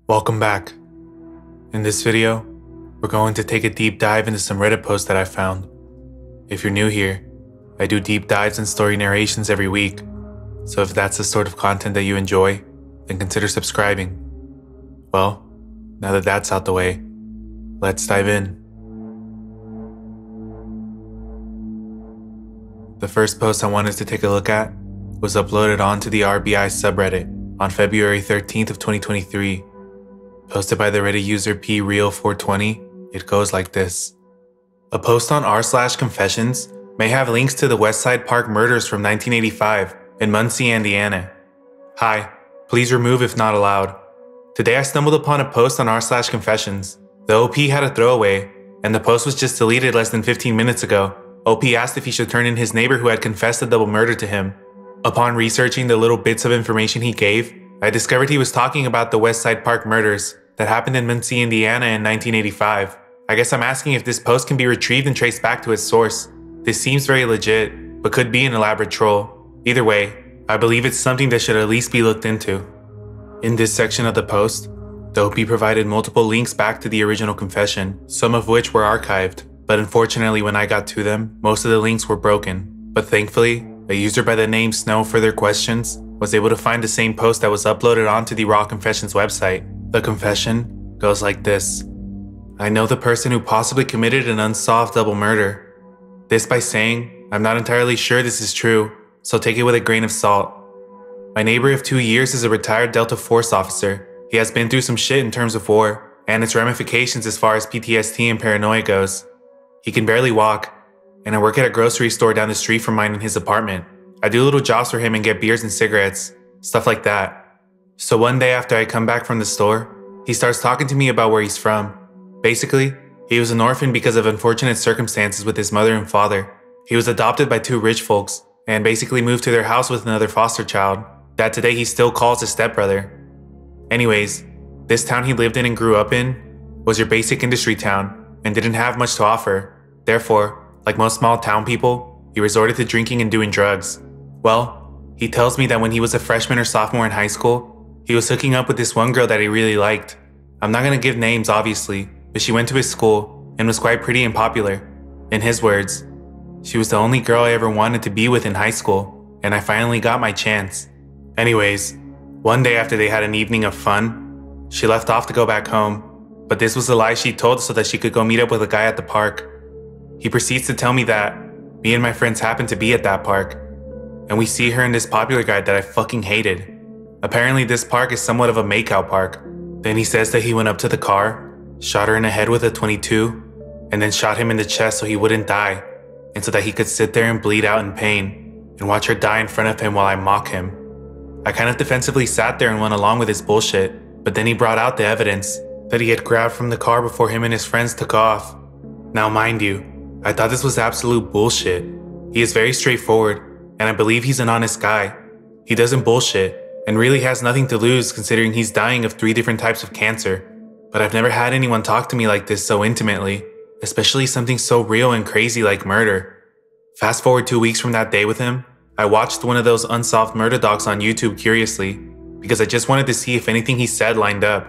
Welcome back. In this video, we're going to take a deep dive into some Reddit posts that I found. If you're new here, I do deep dives and story narrations every week, so if that's the sort of content that you enjoy, then consider subscribing. Well, now that that's out the way, let's dive in. The first post I wanted to take a look at was uploaded onto the RBI subreddit on February 13th of 2023. Posted by the Reddit user PReal420, it goes like this. A post on r/confessions may have links to the Westside Park murders from 1985 in Muncie, Indiana. Hi, please remove if not allowed. Today I stumbled upon a post on r/confessions. The OP had a throwaway, and the post was just deleted less than 15 minutes ago. OP asked if he should turn in his neighbor who had confessed a double murder to him. Upon researching the little bits of information he gave, I discovered he was talking about the Westside Park murders that happened in Muncie, Indiana in 1985. I guess I'm asking if this post can be retrieved and traced back to its source. This seems very legit, but could be an elaborate troll. Either way, I believe it's something that should at least be looked into. In this section of the post, the OP provided multiple links back to the original confession, some of which were archived, but unfortunately when I got to them, most of the links were broken. But thankfully, a user by the name Snow Further Questions was able to find the same post that was uploaded onto the Raw Confessions website. The confession goes like this. I know the person who possibly committed an unsolved double murder. This by saying, I'm not entirely sure this is true, so take it with a grain of salt. My neighbor of 2 years is a retired Delta Force officer. He has been through some shit in terms of war, and its ramifications as far as PTSD and paranoia goes. He can barely walk, and I work at a grocery store down the street from mine in his apartment. I do little jobs for him and get beers and cigarettes, stuff like that. So one day after I come back from the store, he starts talking to me about where he's from. Basically, he was an orphan because of unfortunate circumstances with his mother and father. He was adopted by two rich folks, and basically moved to their house with another foster child, that today he still calls his stepbrother. Anyways, this town he lived in and grew up in was your basic industry town, and didn't have much to offer. Therefore, like most small town people, he resorted to drinking and doing drugs. Well, he tells me that when he was a freshman or sophomore in high school, he was hooking up with this one girl that he really liked. I'm not gonna give names, obviously, but she went to his school and was quite pretty and popular. In his words, she was the only girl I ever wanted to be with in high school, and I finally got my chance. Anyways, one day after they had an evening of fun, she left off to go back home, but this was a lie she told so that she could go meet up with a guy at the park. He proceeds to tell me that me and my friends happened to be at that park, and we see her and this popular guy that I fucking hated. Apparently this park is somewhat of a makeout park. Then he says that he went up to the car, shot her in the head with a .22, and then shot him in the chest so he wouldn't die, and so that he could sit there and bleed out in pain, and watch her die in front of him while I mock him. I kind of defensively sat there and went along with his bullshit, but then he brought out the evidence that he had grabbed from the car before him and his friends took off. Now mind you, I thought this was absolute bullshit. He is very straightforward, and I believe he's an honest guy. He doesn't bullshit, and really has nothing to lose considering he's dying of 3 different types of cancer. But I've never had anyone talk to me like this so intimately, especially something so real and crazy like murder. Fast forward 2 weeks from that day with him, I watched one of those unsolved murder docs on YouTube curiously, because I just wanted to see if anything he said lined up.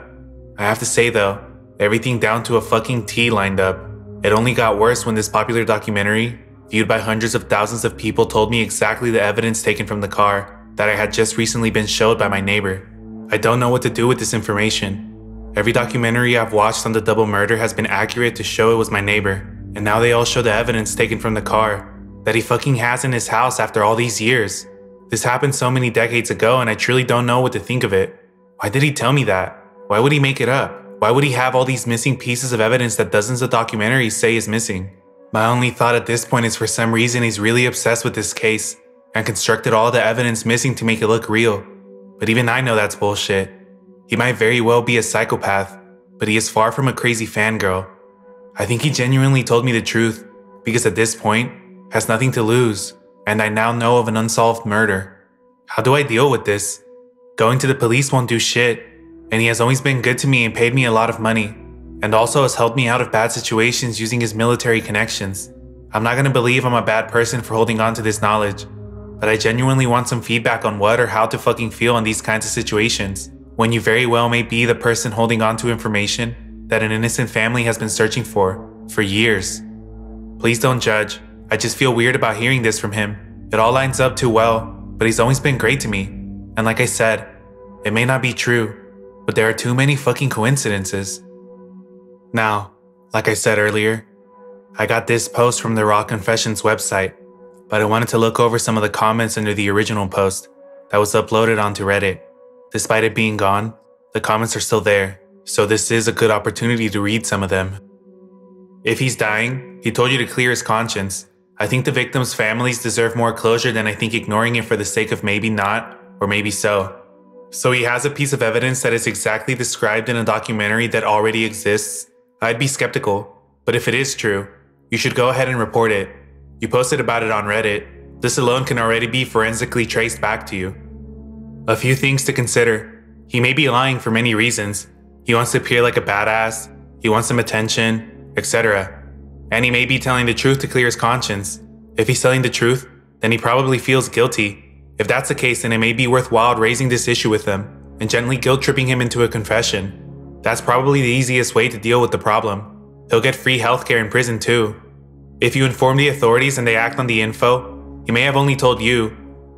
I have to say though, everything down to a fucking T lined up. It only got worse when this popular documentary, viewed by hundreds of thousands of people, told me exactly the evidence taken from the car that I had just recently been showed by my neighbor. I don't know what to do with this information. Every documentary I've watched on the double murder has been accurate to show it was my neighbor, and now they all show the evidence taken from the car that he fucking has in his house after all these years. This happened so many decades ago and I truly don't know what to think of it. Why did he tell me that? Why would he make it up? Why would he have all these missing pieces of evidence that dozens of documentaries say is missing? My only thought at this point is for some reason he's really obsessed with this case and constructed all the evidence missing to make it look real. But even I know that's bullshit. He might very well be a psychopath, but he is far from a crazy fangirl. I think he genuinely told me the truth, because at this point, has nothing to lose, and I now know of an unsolved murder. How do I deal with this? Going to the police won't do shit, and he has always been good to me and paid me a lot of money, and also has helped me out of bad situations using his military connections. I'm not gonna believe I'm a bad person for holding on to this knowledge, but I genuinely want some feedback on what or how to fucking feel in these kinds of situations. when you very well may be the person holding on to information that an innocent family has been searching for years. Please don't judge. I just feel weird about hearing this from him. It all lines up too well, but he's always been great to me. And like I said, it may not be true, but there are too many fucking coincidences. Now, like I said earlier, I got this post from the Raw Confessions website, but I wanted to look over some of the comments under the original post that was uploaded onto Reddit. Despite it being gone, the comments are still there, so this is a good opportunity to read some of them. If he's dying, he told you to clear his conscience. I think the victims' families deserve more closure than I think ignoring it for the sake of maybe not, or maybe so. So he has a piece of evidence that is exactly described in a documentary that already exists. I'd be skeptical, but if it is true, you should go ahead and report it. You posted about it on Reddit. This alone can already be forensically traced back to you. A few things to consider. He may be lying for many reasons. He wants to appear like a badass, he wants some attention, etc. And he may be telling the truth to clear his conscience. If he's telling the truth, then he probably feels guilty. If that's the case, then it may be worthwhile raising this issue with him and gently guilt-tripping him into a confession. That's probably the easiest way to deal with the problem. He'll get free healthcare in prison too. If you inform the authorities and they act on the info, he may have only told you,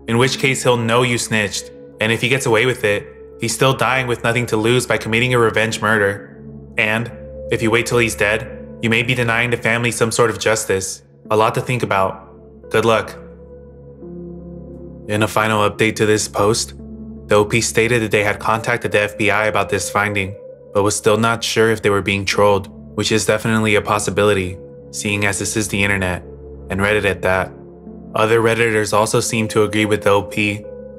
in which case he'll know you snitched. And if he gets away with it, he's still dying with nothing to lose by committing a revenge murder. And if you wait till he's dead, you may be denying the family some sort of justice. A lot to think about. Good luck. In a final update to this post, the OP stated that they had contacted the FBI about this finding, but was still not sure if they were being trolled, which is definitely a possibility, seeing as this is the internet, and Reddit at that. Other Redditors also seem to agree with the OP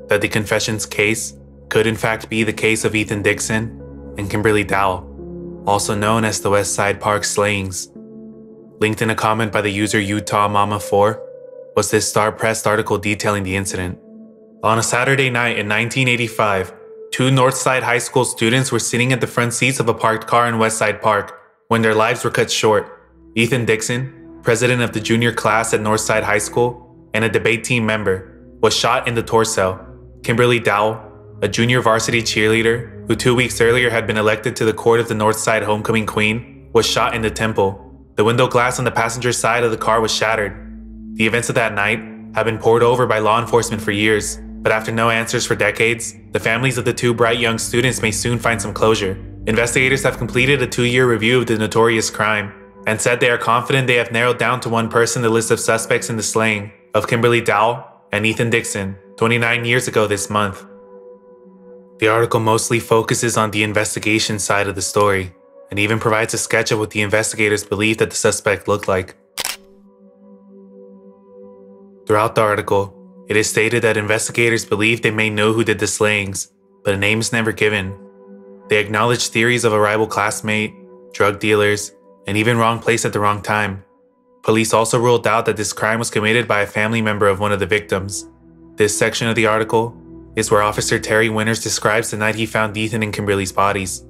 that the confessions case could in fact be the case of Ethan Dixon and Kimberly Dowell, also known as the Westside Park Slayings. Linked in a comment by the user Utah Mama 4 was this star-pressed article detailing the incident. On a Saturday night in 1985, two Northside High School students were sitting at the front seats of a parked car in Westside Park when their lives were cut short. Ethan Dixon, president of the junior class at Northside High School and a debate team member, was shot in the torso. Kimberly Dowell, a junior varsity cheerleader who 2 weeks earlier had been elected to the court of the Northside Homecoming Queen, was shot in the temple. The window glass on the passenger side of the car was shattered. The events of that night have been poured over by law enforcement for years, but after no answers for decades, the families of the two bright young students may soon find some closure. Investigators have completed a 2-year review of the notorious crime and said they are confident they have narrowed down to one person the list of suspects in the slaying of Kimberly Dowell and Ethan Dixon 29 years ago this month. The article mostly focuses on the investigation side of the story and even provides a sketch of what the investigators believe that the suspect looked like. Throughout the article, it is stated that investigators believe they may know who did the slayings, but a name is never given. They acknowledge theories of a rival classmate, drug dealers, and even wrong place at the wrong time. Police also ruled out that this crime was committed by a family member of one of the victims. This section of the article is where Officer Terry Winters describes the night he found Ethan and Kimberly's bodies.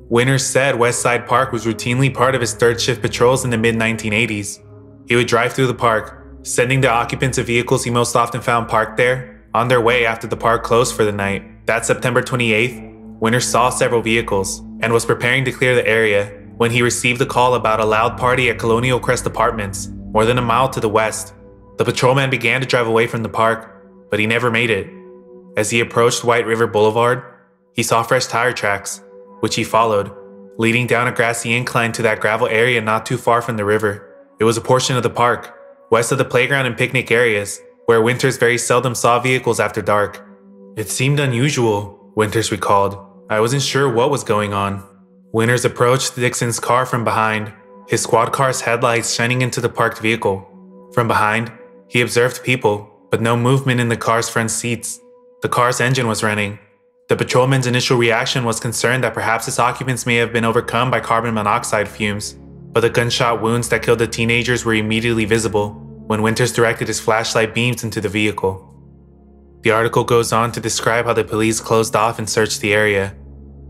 Winters said Westside Park was routinely part of his third shift patrols in the mid-1980s. He would drive through the park, sending the occupants of vehicles he most often found parked there on their way after the park closed for the night. That September 28th, Winters saw several vehicles and was preparing to clear the area when he received a call about a loud party at Colonial Crest Apartments, more than a mile to the west. The patrolman began to drive away from the park, but he never made it. As he approached White River Boulevard, he saw fresh tire tracks, which he followed, leading down a grassy incline to that gravel area not too far from the river. It was a portion of the park, west of the playground and picnic areas, where Winters very seldom saw vehicles after dark. It seemed unusual, Winters recalled. I wasn't sure what was going on. Winters approached Dixon's car from behind, his squad car's headlights shining into the parked vehicle. From behind, he observed people, but no movement in the car's front seats. The car's engine was running. The patrolman's initial reaction was concern that perhaps its occupants may have been overcome by carbon monoxide fumes, but the gunshot wounds that killed the teenagers were immediately visible when Winters directed his flashlight beams into the vehicle. The article goes on to describe how the police closed off and searched the area.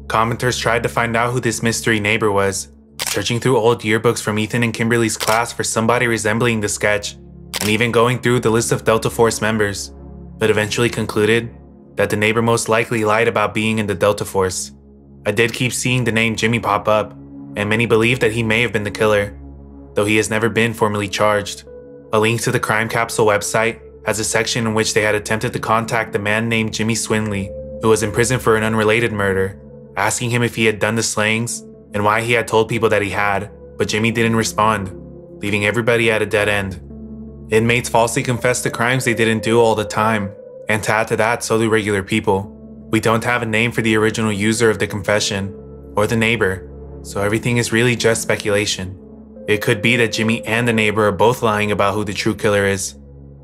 Commenters tried to find out who this mystery neighbor was, searching through old yearbooks from Ethan and Kimberly's class for somebody resembling the sketch, and even going through the list of Delta Force members, but eventually concluded that the neighbor most likely lied about being in the Delta Force. I did keep seeing the name Jimmy pop up, and many believe that he may have been the killer, though he has never been formally charged. A link to the Crime Capsule website has a section in which they had attempted to contact a man named Jimmy Swinley, who was in prison for an unrelated murder, asking him if he had done the slayings and why he had told people that he had, but Jimmy didn't respond, leaving everybody at a dead end. Inmates falsely confess to crimes they didn't do all the time, and to add to that, so do regular people. We don't have a name for the original user of the confession, or the neighbor, so everything is really just speculation. It could be that Jimmy and the neighbor are both lying about who the true killer is,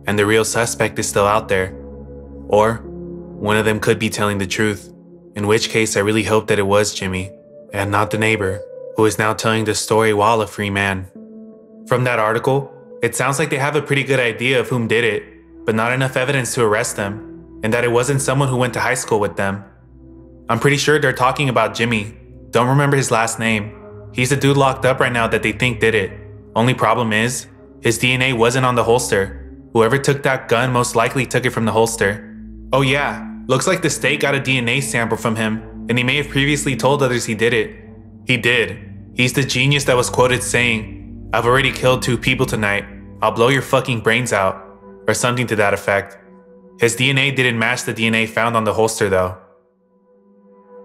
and the real suspect is still out there. Or, one of them could be telling the truth, in which case I really hope that it was Jimmy, and not the neighbor, who is now telling the story while a free man. From that article, it sounds like they have a pretty good idea of whom did it, but not enough evidence to arrest them, and that it wasn't someone who went to high school with them. I'm pretty sure they're talking about Jimmy. Don't remember his last name. He's the dude locked up right now that they think did it. Only problem is, his DNA wasn't on the holster. Whoever took that gun most likely took it from the holster. Oh yeah, looks like the state got a DNA sample from him, and he may have previously told others he did it. He did. He's the genius that was quoted saying, "I've already killed 2 people tonight. I'll blow your fucking brains out," or something to that effect. His DNA didn't match the DNA found on the holster though.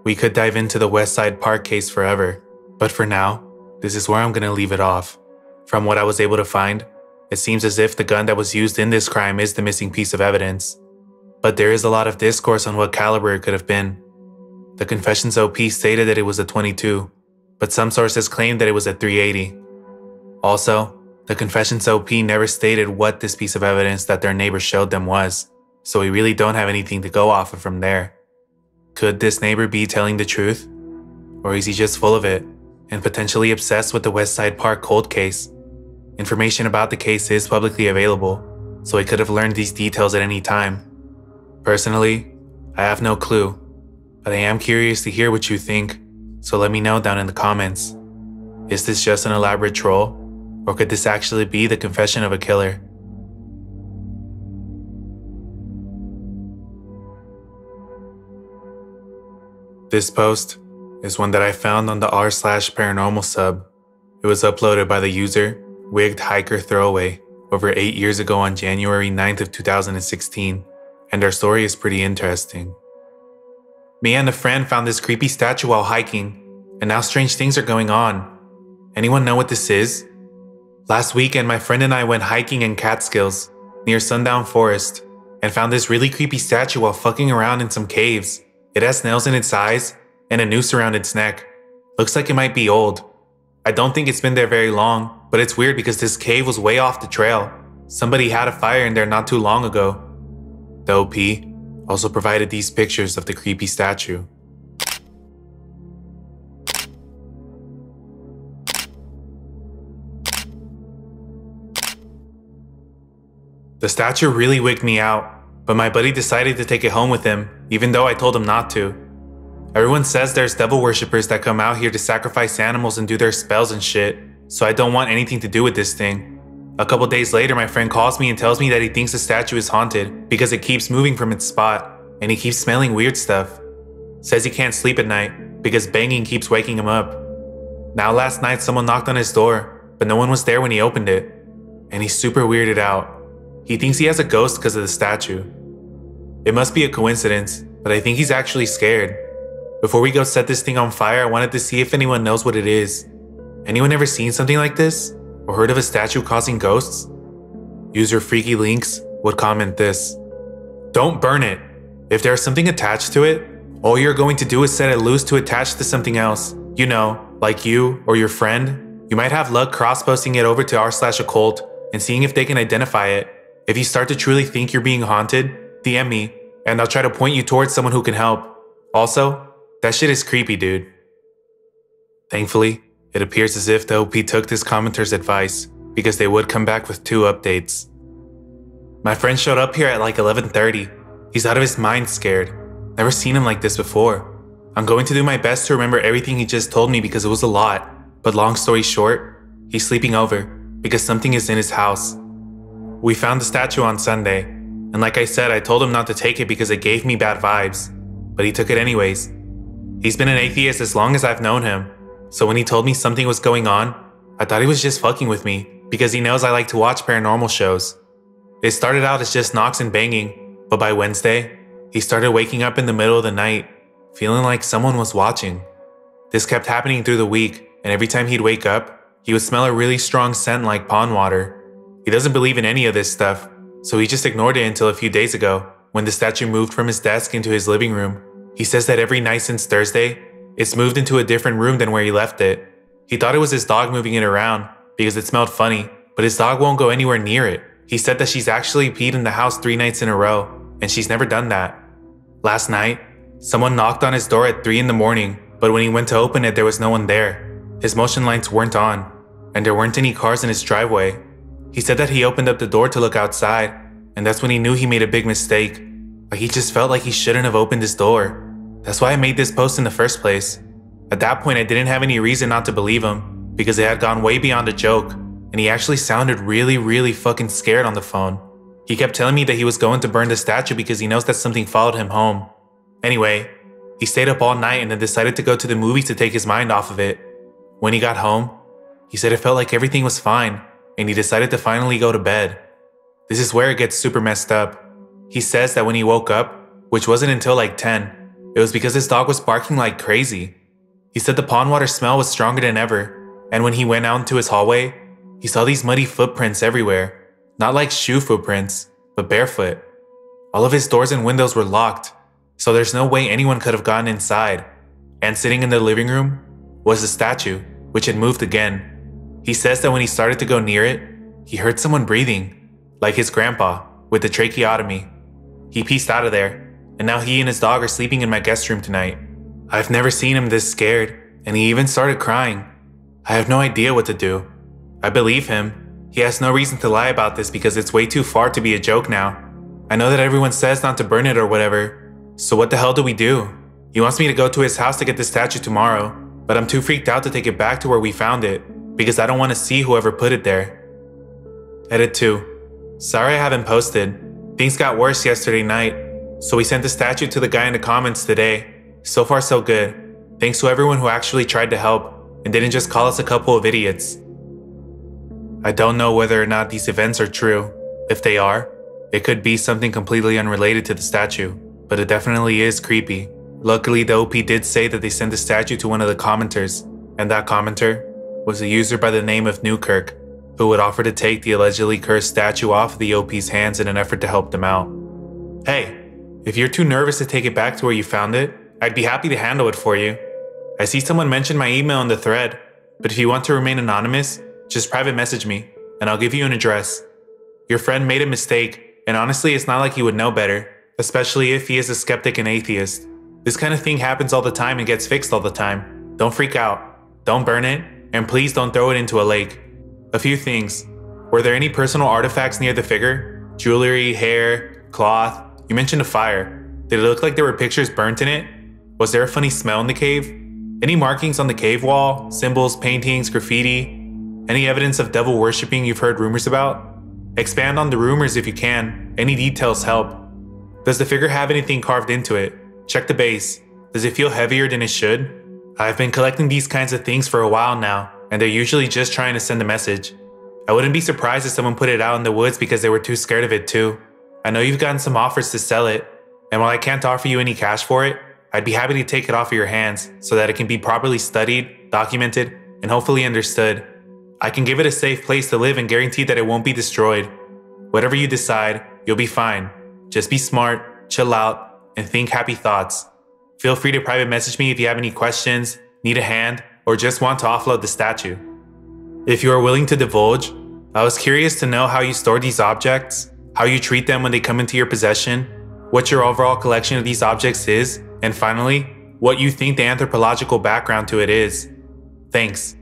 We could dive into the Westside Park case forever, but for now, this is where I'm gonna leave it off. From what I was able to find, it seems as if the gun that was used in this crime is the missing piece of evidence. But there is a lot of discourse on what caliber it could have been. The confessions OP stated that it was a .22, but some sources claimed that it was a .380. Also, the confessions OP never stated what this piece of evidence that their neighbor showed them was, so we really don't have anything to go off of from there. Could this neighbor be telling the truth? Or is he just full of it, and potentially obsessed with the Westside Park cold case? Information about the case is publicly available, so he could have learned these details at any time. Personally, I have no clue, but I am curious to hear what you think, so let me know down in the comments. Is this just an elaborate troll, or could this actually be the confession of a killer? This post is one that I found on the r/paranormal sub. It was uploaded by the user Wigged Hiker Throwaway over 8 years ago on January 9th of 2016, and our story is pretty interesting. Me and a friend found this creepy statue while hiking, and now strange things are going on. Anyone know what this is? Last weekend, my friend and I went hiking in Catskills, near Sundown Forest, and found this really creepy statue while fucking around in some caves. It has nails in its eyes and a noose around its neck. Looks like it might be old. I don't think it's been there very long, but it's weird because this cave was way off the trail. Somebody had a fire in there not too long ago. The OP also provided these pictures of the creepy statue. The statue really wigged me out, but my buddy decided to take it home with him, even though I told him not to. Everyone says there's devil worshippers that come out here to sacrifice animals and do their spells and shit, so I don't want anything to do with this thing. A couple days later, my friend calls me and tells me that he thinks the statue is haunted because it keeps moving from its spot, and he keeps smelling weird stuff. Says he can't sleep at night because banging keeps waking him up. Now last night someone knocked on his door, but no one was there when he opened it, and he's super weirded out. He thinks he has a ghost because of the statue. It must be a coincidence, but I think he's actually scared. Before we go set this thing on fire, I wanted to see if anyone knows what it is. Anyone ever seen something like this? Or heard of a statue causing ghosts? User Freaky Links would comment this: "Don't burn it. If there's something attached to it, all you're going to do is set it loose to attach to something else. You know, like you or your friend. You might have luck cross-posting it over to r/occult and seeing if they can identify it. If you start to truly think you're being haunted, DM me, and I'll try to point you towards someone who can help. Also, that shit is creepy, dude." Thankfully, it appears as if the OP took this commenter's advice, because they would come back with 2 updates. My friend showed up here at like 11:30. He's out of his mind scared. Never seen him like this before. I'm going to do my best to remember everything he just told me because it was a lot. But long story short, he's sleeping over because something is in his house. We found the statue on Sunday, And like I said, I told him not to take it because it gave me bad vibes, but he took it anyways. He's been an atheist as long as I've known him, so when he told me something was going on, I thought he was just fucking with me because he knows I like to watch paranormal shows. It started out as just knocks and banging, but by Wednesday, he started waking up in the middle of the night, feeling like someone was watching. This kept happening through the week, and every time he'd wake up, he would smell a really strong scent like pond water. He doesn't believe in any of this stuff, so he just ignored it until a few days ago, when the statue moved from his desk into his living room. He says that every night since Thursday, it's moved into a different room than where he left it. He thought it was his dog moving it around because it smelled funny, but his dog won't go anywhere near it. He said that she's actually peed in the house 3 nights in a row, and she's never done that. Last night, someone knocked on his door at 3 in the morning, but when he went to open it, there was no one there. His motion lights weren't on, and there weren't any cars in his driveway. He said that he opened up the door to look outside, and that's when he knew he made a big mistake. Like he just felt like he shouldn't have opened his door. That's why I made this post in the first place. At that point, I didn't have any reason not to believe him, because it had gone way beyond a joke, and he actually sounded really fucking scared on the phone. He kept telling me that he was going to burn the statue because he knows that something followed him home. Anyway, he stayed up all night and then decided to go to the movies to take his mind off of it. When he got home, he said it felt like everything was fine, and he decided to finally go to bed. This is where it gets super messed up. He says that when he woke up, which wasn't until like 10, it was because his dog was barking like crazy. He said the pond water smell was stronger than ever, and when he went out into his hallway, he saw these muddy footprints everywhere. Not like shoe footprints, but barefoot. All of his doors and windows were locked, so there's no way anyone could have gotten inside. And sitting in the living room was the statue, which had moved again. He says that when he started to go near it, he heard someone breathing, like his grandpa, with the tracheotomy. He pieced out of there, and now he and his dog are sleeping in my guest room tonight. I've never seen him this scared, and he even started crying. I have no idea what to do. I believe him. He has no reason to lie about this because it's way too far to be a joke now. I know that everyone says not to burn it or whatever, so what the hell do we do? He wants me to go to his house to get the statue tomorrow, but I'm too freaked out to take it back to where we found it because I don't want to see whoever put it there. Edit 2. Sorry I haven't posted. Things got worse yesterday night, so we sent the statue to the guy in the comments today. So far so good. Thanks to everyone who actually tried to help and didn't just call us a couple of idiots. I don't know whether or not these events are true. If they are, it could be something completely unrelated to the statue, but it definitely is creepy. Luckily, the OP did say that they sent the statue to one of the commenters, and that commenter was a user by the name of Newkirk, who would offer to take the allegedly cursed statue off of the OP's hands in an effort to help them out. Hey, if you're too nervous to take it back to where you found it, I'd be happy to handle it for you. I see someone mentioned my email in the thread, but if you want to remain anonymous, just private message me, and I'll give you an address. Your friend made a mistake, and honestly, it's not like he would know better, especially if he is a skeptic and atheist. This kind of thing happens all the time and gets fixed all the time. Don't freak out, don't burn it, and please don't throw it into a lake. A few things. Were there any personal artifacts near the figure? Jewelry, hair, cloth? You mentioned a fire. Did it look like there were pictures burnt in it? Was there a funny smell in the cave? Any markings on the cave wall? Symbols, paintings, graffiti? Any evidence of devil worshipping you've heard rumors about? Expand on the rumors if you can. Any details help. Does the figure have anything carved into it? Check the base. Does it feel heavier than it should? I've been collecting these kinds of things for a while now, and they're usually just trying to send a message. I wouldn't be surprised if someone put it out in the woods because they were too scared of it too. I know you've gotten some offers to sell it, and while I can't offer you any cash for it, I'd be happy to take it off of your hands so that it can be properly studied, documented, and hopefully understood. I can give it a safe place to live and guarantee that it won't be destroyed. Whatever you decide, you'll be fine. Just be smart, chill out, and think happy thoughts. Feel free to private message me if you have any questions, need a hand, or just want to offload the statue. If you are willing to divulge, I was curious to know how you store these objects, how you treat them when they come into your possession, what your overall collection of these objects is, and finally, what you think the anthropological background to it is. Thanks.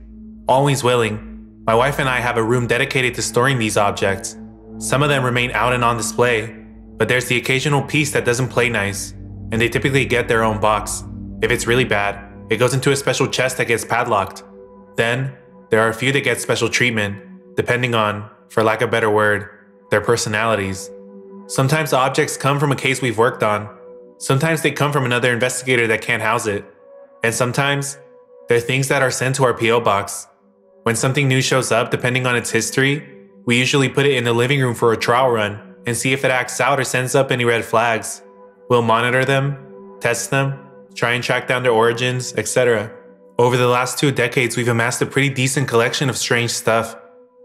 Always willing. My wife and I have a room dedicated to storing these objects. Some of them remain out and on display, but there's the occasional piece that doesn't play nice, and they typically get their own box. If it's really bad, it goes into a special chest that gets padlocked. Then, there are a few that get special treatment, depending on, for lack of a better word, their personalities. Sometimes the objects come from a case we've worked on. Sometimes they come from another investigator that can't house it. And sometimes they're things that are sent to our P.O. box. When something new shows up, depending on its history, we usually put it in the living room for a trial run and see if it acts out or sends up any red flags. We'll monitor them, test them, try and track down their origins, etc. Over the last 2 decades, we've amassed a pretty decent collection of strange stuff.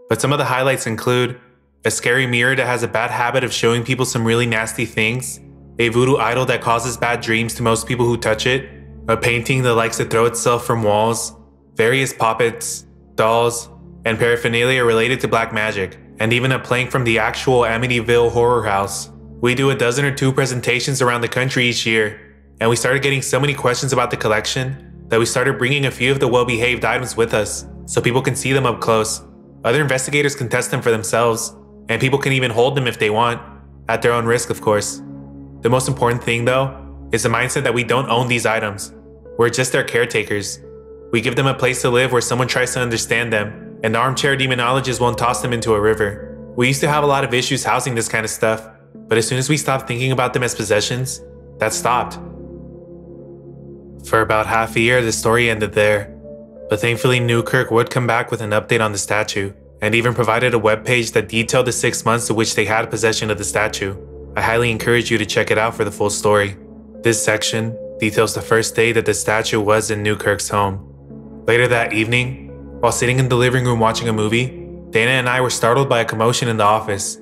But some of the highlights include a scary mirror that has a bad habit of showing people some really nasty things, a voodoo idol that causes bad dreams to most people who touch it, a painting that likes to throw itself from walls, various puppets, dolls, and paraphernalia related to black magic, and even a plank from the actual Amityville horror house. We do a dozen or 2 presentations around the country each year, and we started getting so many questions about the collection that we started bringing a few of the well-behaved items with us so people can see them up close. Other investigators can test them for themselves, and people can even hold them if they want, at their own risk, of course. The most important thing, though, is the mindset that we don't own these items. We're just their caretakers. We give them a place to live where someone tries to understand them, and the armchair demonologist won't toss them into a river. We used to have a lot of issues housing this kind of stuff, but as soon as we stopped thinking about them as possessions, that stopped. For about half a year, the story ended there, but thankfully Newkirk would come back with an update on the statue, and even provided a webpage that detailed the 6 months to which they had possession of the statue. I highly encourage you to check it out for the full story. This section details the first day that the statue was in Newkirk's home. Later that evening, while sitting in the living room watching a movie, Dana and I were startled by a commotion in the office.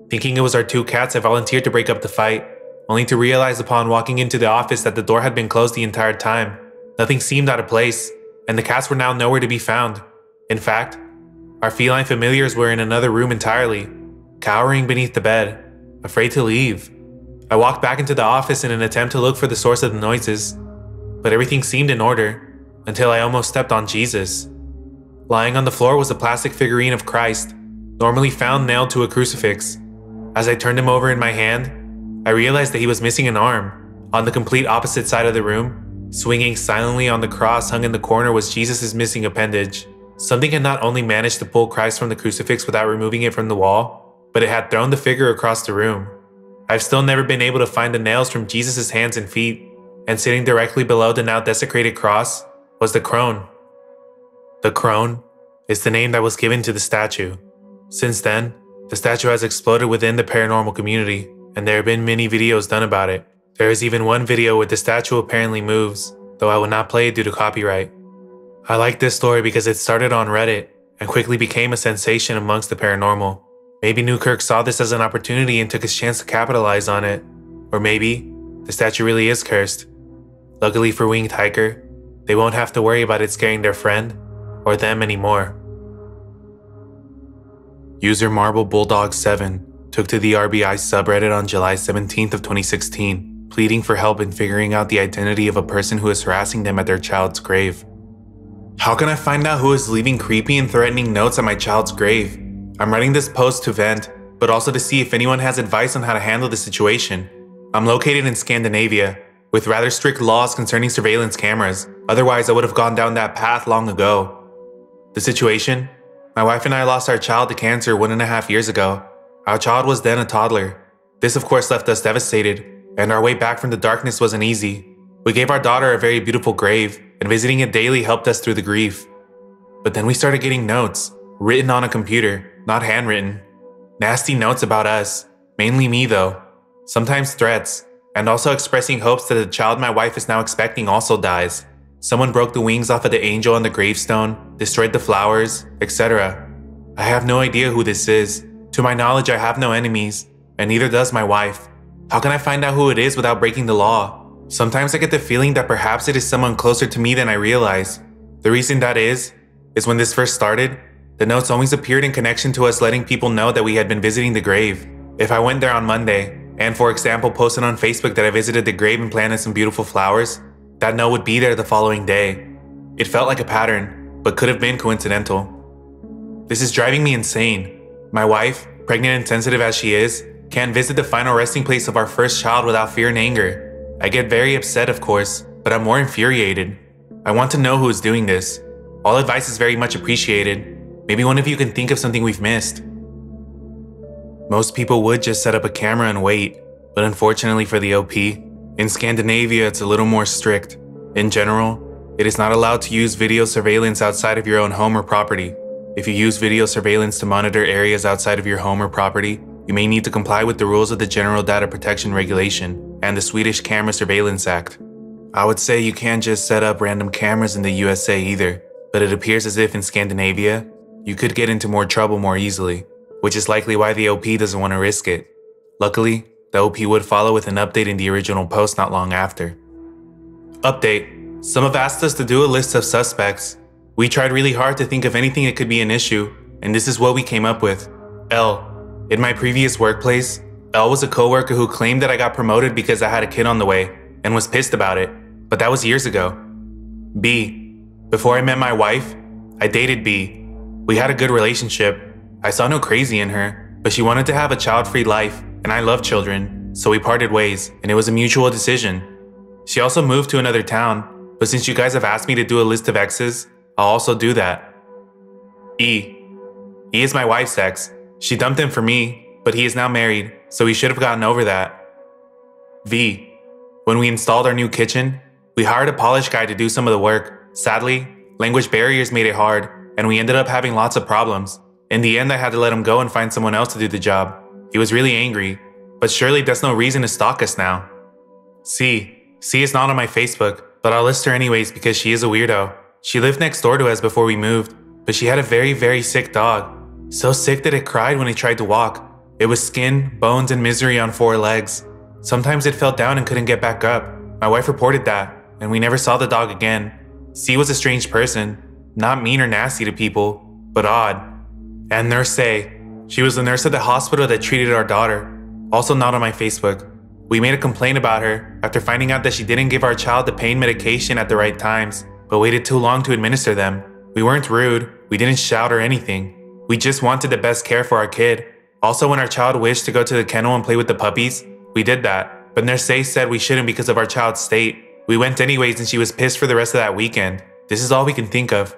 Thinking it was our 2 cats, I volunteered to break up the fight, only to realize upon walking into the office that the door had been closed the entire time. Nothing seemed out of place, and the cats were now nowhere to be found. In fact, our feline familiars were in another room entirely, cowering beneath the bed, afraid to leave. I walked back into the office in an attempt to look for the source of the noises, but everything seemed in order, until I almost stepped on Jesus. Lying on the floor was a plastic figurine of Christ, normally found nailed to a crucifix. As I turned him over in my hand, I realized that he was missing an arm. On the complete opposite side of the room, swinging silently on the cross hung in the corner, was Jesus' missing appendage. Something had not only managed to pull Christ from the crucifix without removing it from the wall, but it had thrown the figure across the room. I've still never been able to find the nails from Jesus' hands and feet, and sitting directly below the now desecrated cross was the Crone. The Crone is the name that was given to the statue. Since then, the statue has exploded within the paranormal community, and there have been many videos done about it. There is even one video where the statue apparently moves, though I will not play it due to copyright. I like this story because it started on Reddit and quickly became a sensation amongst the paranormal. Maybe Newkirk saw this as an opportunity and took his chance to capitalize on it. Or maybe the statue really is cursed. Luckily for Winged Hiker, they won't have to worry about it scaring their friend or them anymore. User Marble Bulldog 7 took to the RBI subreddit on July 17th of 2016, pleading for help in figuring out the identity of a person who is harassing them at their child's grave. How can I find out who is leaving creepy and threatening notes at my child's grave? I'm writing this post to vent, but also to see if anyone has advice on how to handle the situation. I'm located in Scandinavia, with rather strict laws concerning surveillance cameras. Otherwise, I would have gone down that path long ago. The situation? My wife and I lost our child to cancer 1.5 years ago. Our child was then a toddler. This of course left us devastated, and our way back from the darkness wasn't easy. We gave our daughter a very beautiful grave, and visiting it daily helped us through the grief. But then we started getting notes, written on a computer, not handwritten. Nasty notes about us, mainly me though. Sometimes threats, and also expressing hopes that the child my wife is now expecting also dies. Someone broke the wings off of the angel on the gravestone, destroyed the flowers, etc. I have no idea who this is. To my knowledge, I have no enemies, and neither does my wife. How can I find out who it is without breaking the law? Sometimes I get the feeling that perhaps it is someone closer to me than I realize. The reason that is when this first started, the notes always appeared in connection to us letting people know that we had been visiting the grave. If I went there on Monday, and for example posted on Facebook that I visited the grave and planted some beautiful flowers, that note would be there the following day. It felt like a pattern, but could have been coincidental. This is driving me insane. My wife, pregnant and sensitive as she is, can't visit the final resting place of our first child without fear and anger. I get very upset, of course, but I'm more infuriated. I want to know who is doing this. All advice is very much appreciated. Maybe one of you can think of something we've missed. Most people would just set up a camera and wait, but unfortunately for the OP, in Scandinavia it's a little more strict. In general, it is not allowed to use video surveillance outside of your own home or property. If you use video surveillance to monitor areas outside of your home or property, you may need to comply with the rules of the General Data Protection Regulation and the Swedish Camera Surveillance Act. I would say you can't just set up random cameras in the USA either, but it appears as if in Scandinavia, you could get into more trouble more easily, which is likely why the OP doesn't want to risk it. Luckily, the OP would follow with an update in the original post not long after. Update. Some have asked us to do a list of suspects. We tried really hard to think of anything that could be an issue, and this is what we came up with. L. In my previous workplace, L was a coworker who claimed that I got promoted because I had a kid on the way, and was pissed about it, but that was years ago. B. Before I met my wife, I dated B. We had a good relationship. I saw no crazy in her, but she wanted to have a child-free life, and I love children, so we parted ways, and it was a mutual decision. She also moved to another town, but since you guys have asked me to do a list of exes, I'll also do that. E. E is my wife's ex. She dumped him for me, but he is now married, so we should have gotten over that. V. When we installed our new kitchen, we hired a polish guy to do some of the work. Sadly, language barriers made it hard, and we ended up having lots of problems. In the end, I had to let him go and find someone else to do the job. He was really angry, but surely that's no reason to stalk us now. C. C is not on my Facebook, but I'll list her anyways because she is a weirdo. She lived next door to us before we moved, but she had a very, very sick dog. So sick that it cried when it tried to walk. It was skin, bones, and misery on 4 legs. Sometimes it fell down and couldn't get back up. My wife reported that, and we never saw the dog again. C was a strange person, not mean or nasty to people, but odd. And Nurse A. She was the nurse at the hospital that treated our daughter, also not on my Facebook. We made a complaint about her after finding out that she didn't give our child the pain medication at the right times, but waited too long to administer them. We weren't rude, we didn't shout or anything. We just wanted the best care for our kid. Also, when our child wished to go to the kennel and play with the puppies, we did that. But Nurse A said we shouldn't because of our child's state. We went anyways and she was pissed for the rest of that weekend. This is all we can think of.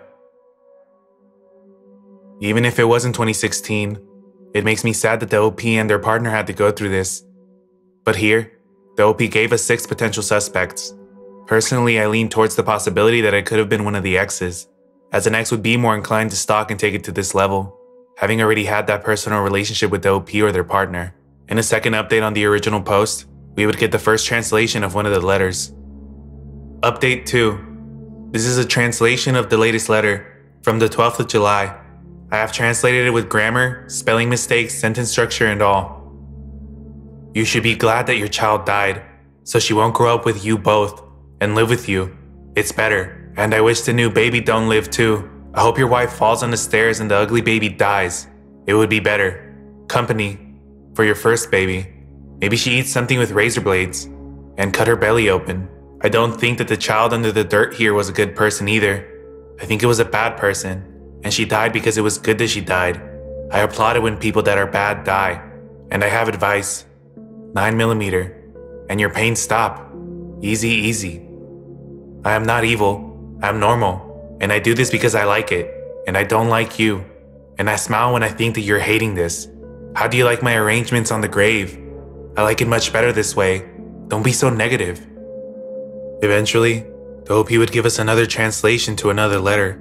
Even if it was in 2016, it makes me sad that the OP and their partner had to go through this. But here, the OP gave us 6 potential suspects. Personally, I lean towards the possibility that it could have been one of the exes, as an ex would be more inclined to stalk and take it to this level, having already had that personal relationship with the OP or their partner. In a second update on the original post, we would get the first translation of one of the letters. Update 2. This is a translation of the latest letter, from the 12th of July. I have translated it with grammar, spelling mistakes, sentence structure, and all. You should be glad that your child died, so she won't grow up with you both and live with you. It's better, and I wish the new baby don't live too. I hope your wife falls on the stairs and the ugly baby dies. It would be better. Company for your first baby. Maybe she eats something with razor blades and cut her belly open. I don't think that the child under the dirt here was a good person either. I think it was a bad person, and she died because it was good that she died. I applaud it when people that are bad die. And I have advice. 9mm, and your pain stop. Easy, easy. I am not evil, I'm normal, and I do this because I like it, and I don't like you. And I smile when I think that you're hating this. How do you like my arrangements on the grave? I like it much better this way. Don't be so negative. Eventually, the OP would give us another translation to another letter.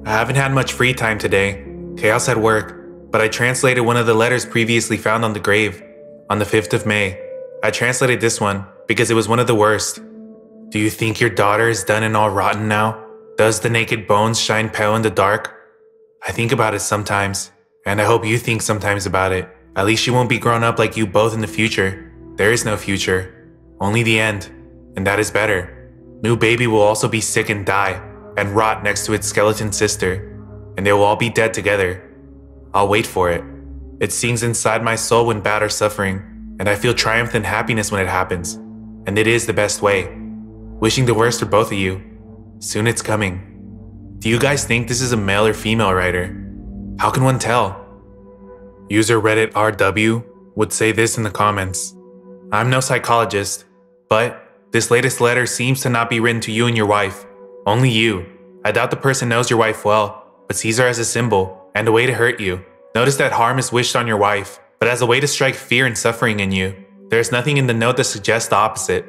I haven't had much free time today, chaos at work, but I translated one of the letters previously found on the grave. On the 5th of May, I translated this one because it was one of the worst. Do you think your daughter is done and all rotten now? Does the naked bones shine pale in the dark? I think about it sometimes, and I hope you think sometimes about it. At least she won't be grown up like you both in the future. There is no future, only the end, and that is better. New baby will also be sick and die, and rot next to its skeleton sister, and they will all be dead together. I'll wait for it. It sings inside my soul when bad are suffering, and I feel triumph and happiness when it happens, and it is the best way. Wishing the worst for both of you. Soon it's coming. Do you guys think this is a male or female writer? How can one tell? User Reddit RW would say this in the comments. I'm no psychologist, but this latest letter seems to not be written to you and your wife. Only you. I doubt the person knows your wife well, but sees her as a symbol and a way to hurt you. Notice that harm is wished on your wife. but as a way to strike fear and suffering in you. There is nothing in the note that suggests the opposite,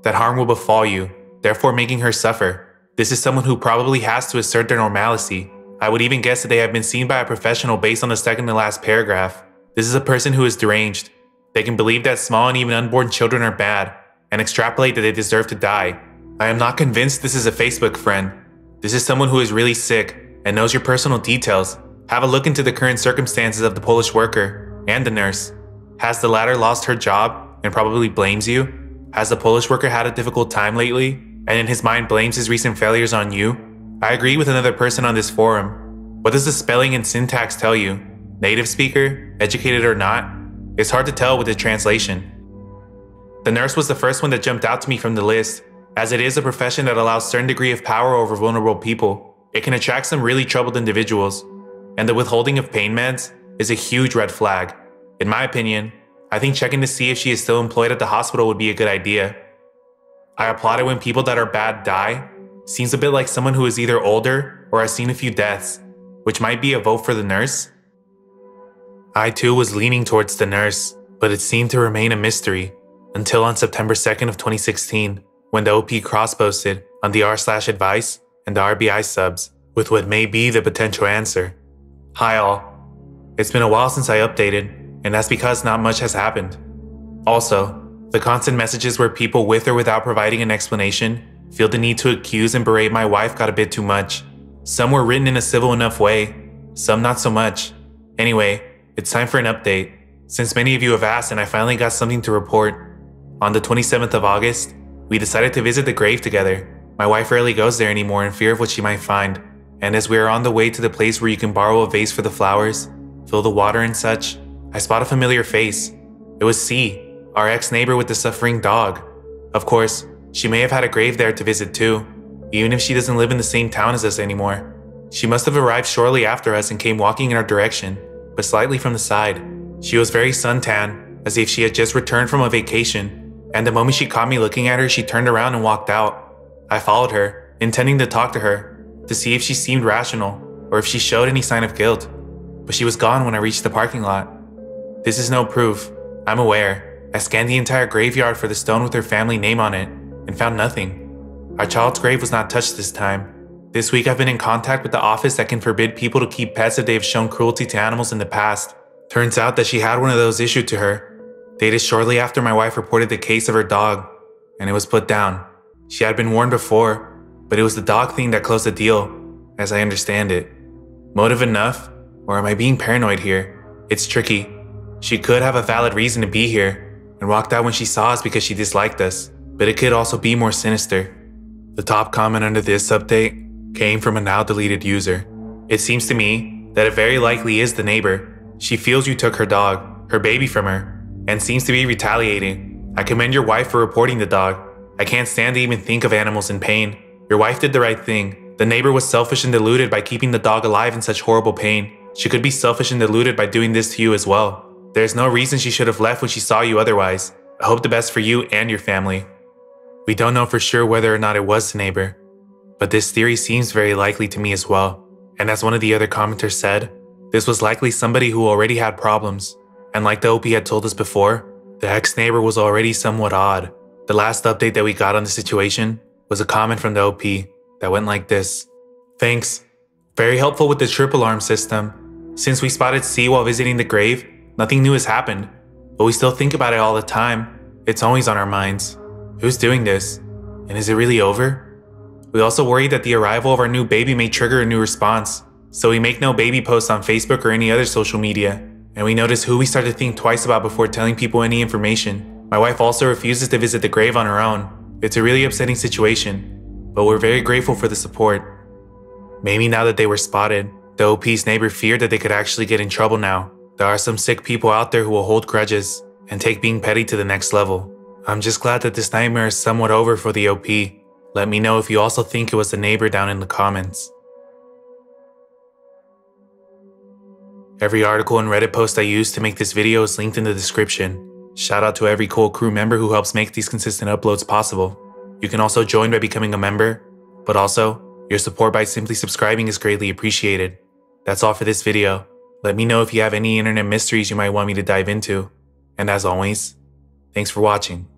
that harm will befall you, therefore making her suffer. This is someone who probably has to assert their normalcy. I would even guess that they have been seen by a professional based on the second to last paragraph. This is a person who is deranged. They can believe that small and even unborn children are bad, and extrapolate that they deserve to die. I am not convinced this is a Facebook friend. This is someone who is really sick and knows your personal details. Have a look into the current circumstances of the Polish worker and the nurse. Has the latter lost her job and probably blames you? Has the Polish worker had a difficult time lately and in his mind blames his recent failures on you? I agree with another person on this forum. What does the spelling and syntax tell you? Native speaker, educated or not? It's hard to tell with the translation. The nurse was the first one that jumped out to me from the list, as it is a profession that allows a certain degree of power over vulnerable people. It can attract some really troubled individuals, and the withholding of pain meds is a huge red flag. In my opinion, I think checking to see if she is still employed at the hospital would be a good idea. I applaud it when people that are bad die. Seems a bit like someone who is either older or has seen a few deaths, which might be a vote for the nurse. I too was leaning towards the nurse, but it seemed to remain a mystery until on September 2nd of 2016, when the OP cross-posted on the r/advice and the RBI subs with what may be the potential answer. Hi all. It's been a while since I updated, and that's because not much has happened. Also, the constant messages where people with or without providing an explanation feel the need to accuse and berate my wife got a bit too much. Some were written in a civil enough way, some not so much. Anyway, it's time for an update, since many of you have asked and I finally got something to report. On the 27th of August, we decided to visit the grave together. My wife rarely goes there anymore in fear of what she might find, and as we are on the way to the place where you can borrow a vase for the flowers, fill the water and such, I spot a familiar face. It was C, our ex-neighbor with the suffering dog. Of course, she may have had a grave there to visit too, even if she doesn't live in the same town as us anymore. She must have arrived shortly after us and came walking in our direction, but slightly from the side. She was very suntan, as if she had just returned from a vacation, and the moment she caught me looking at her, she turned around and walked out. I followed her, intending to talk to her, to see if she seemed rational, or if she showed any sign of guilt. But she was gone when I reached the parking lot. This is no proof, I'm aware. I scanned the entire graveyard for the stone with her family name on it, and found nothing. Our child's grave was not touched this time. This week I've been in contact with the office that can forbid people to keep pets if they have shown cruelty to animals in the past. Turns out that she had one of those issued to her, dated shortly after my wife reported the case of her dog, and it was put down. She had been warned before, but it was the dog thing that closed the deal, as I understand it. Motive enough? Or am I being paranoid here? It's tricky. She could have a valid reason to be here, and walked out when she saw us because she disliked us, but it could also be more sinister. The top comment under this update came from a now deleted user. It seems to me that it very likely is the neighbor. She feels you took her dog, her baby from her, and seems to be retaliating. I commend your wife for reporting the dog. I can't stand to even think of animals in pain. Your wife did the right thing. The neighbor was selfish and deluded by keeping the dog alive in such horrible pain. She could be selfish and deluded by doing this to you as well. There's no reason she should have left when she saw you otherwise. I hope the best for you and your family. We don't know for sure whether or not it was the neighbor, but this theory seems very likely to me as well. And as one of the other commenters said, this was likely somebody who already had problems. And like the OP had told us before, the ex-neighbor was already somewhat odd. The last update that we got on the situation was a comment from the OP that went like this. Thanks. Very helpful with the trip alarm system. Since we spotted C while visiting the grave, nothing new has happened, but we still think about it all the time. It's always on our minds. Who's doing this? And is it really over? We also worry that the arrival of our new baby may trigger a new response, so we make no baby posts on Facebook or any other social media. And we notice who we start to think twice about before telling people any information. My wife also refuses to visit the grave on her own. It's a really upsetting situation, but we're very grateful for the support. Maybe now that they were spotted, the OP's neighbor feared that they could actually get in trouble now. There are some sick people out there who will hold grudges and take being petty to the next level. I'm just glad that this nightmare is somewhat over for the OP. Let me know if you also think it was the neighbor down in the comments. Every article and Reddit post I used to make this video is linked in the description. Shout out to every cool crew member who helps make these consistent uploads possible. You can also join by becoming a member, but also, your support by simply subscribing is greatly appreciated. That's all for this video. Let me know if you have any internet mysteries you might want me to dive into. And as always, thanks for watching.